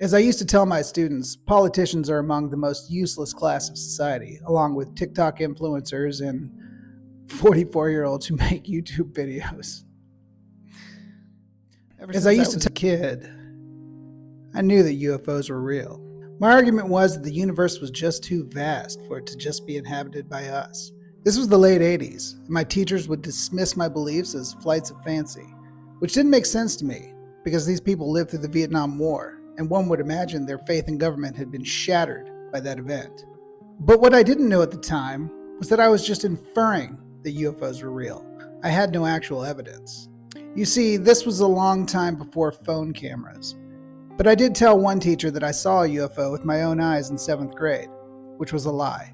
As I used to tell my students, politicians are among the most useless class of society, along with TikTok influencers and 44-year-olds who make YouTube videos. As I used to tell a kid, I knew that UFOs were real. My argument was that the universe was just too vast for it to just be inhabited by us. This was the late 80s, and my teachers would dismiss my beliefs as flights of fancy, which didn't make sense to me because these people lived through the Vietnam War, and one would imagine their faith in government had been shattered by that event. But what I didn't know at the time was that I was just inferring that UFOs were real. I had no actual evidence. You see, this was a long time before phone cameras. But I did tell one teacher that I saw a UFO with my own eyes in 7th grade, which was a lie,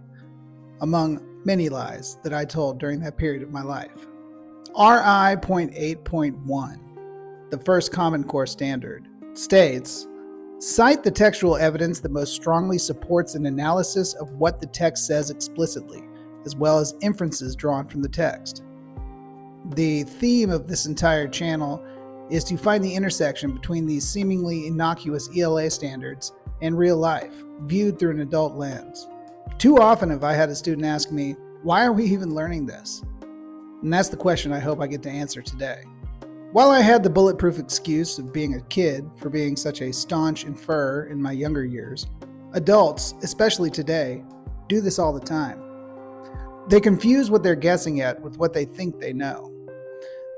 among many lies that I told during that period of my life. RI.8.1, the first Common Core standard, states, cite the textual evidence that most strongly supports an analysis of what the text says explicitly, as well as inferences drawn from the text. The theme of this entire channel is to find the intersection between these seemingly innocuous ELA standards and real life, viewed through an adult lens. Too often have I had a student ask me, why are we even learning this? And that's the question I hope I get to answer today. While I had the bulletproof excuse of being a kid for being such a staunch inferrer in my younger years, adults, especially today, do this all the time. They confuse what they're guessing at with what they think they know.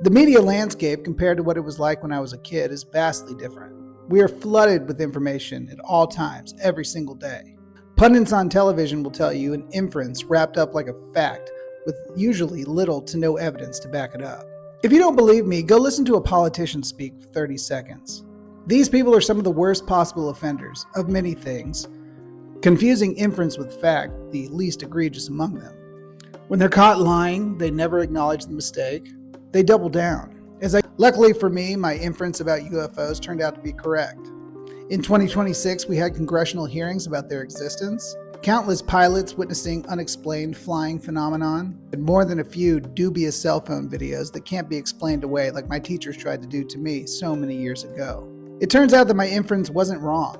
The media landscape compared to what it was like when I was a kid is vastly different. We are flooded with information at all times, every single day. Pundits on television will tell you an inference wrapped up like a fact, with usually little to no evidence to back it up. If you don't believe me, go listen to a politician speak for 30 seconds. These people are some of the worst possible offenders of many things, confusing inference with fact, the least egregious among them. When they're caught lying, they never acknowledge the mistake. They double down. Luckily for me, my inference about UFOs turned out to be correct. In 2026, we had congressional hearings about their existence, countless pilots witnessing unexplained flying phenomenon, and more than a few dubious cell phone videos that can't be explained away like my teachers tried to do to me so many years ago. It turns out that my inference wasn't wrong.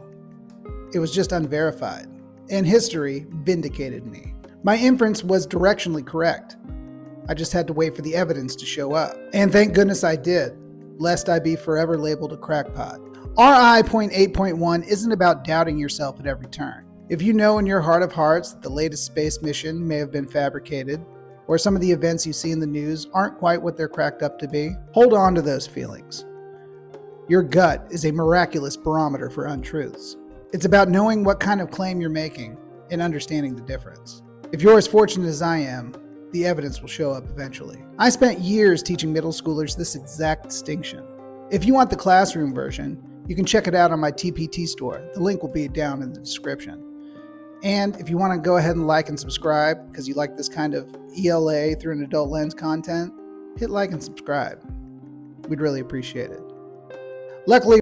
It was just unverified, and history vindicated me. My inference was directionally correct. I just had to wait for the evidence to show up. And thank goodness I did, lest I be forever labeled a crackpot. RI.8.1 isn't about doubting yourself at every turn. If you know in your heart of hearts that the latest space mission may have been fabricated, or some of the events you see in the news aren't quite what they're cracked up to be, hold on to those feelings. Your gut is a miraculous barometer for untruths. It's about knowing what kind of claim you're making and understanding the difference. If you're as fortunate as I am, the evidence will show up eventually. I spent years teaching middle schoolers this exact distinction. If you want the classroom version, you can check it out on my TPT store. The link will be down in the description. And if you want to go ahead and like and subscribe because you like this kind of ELA through an adult lens content, hit like and subscribe. We'd really appreciate it. Luckily,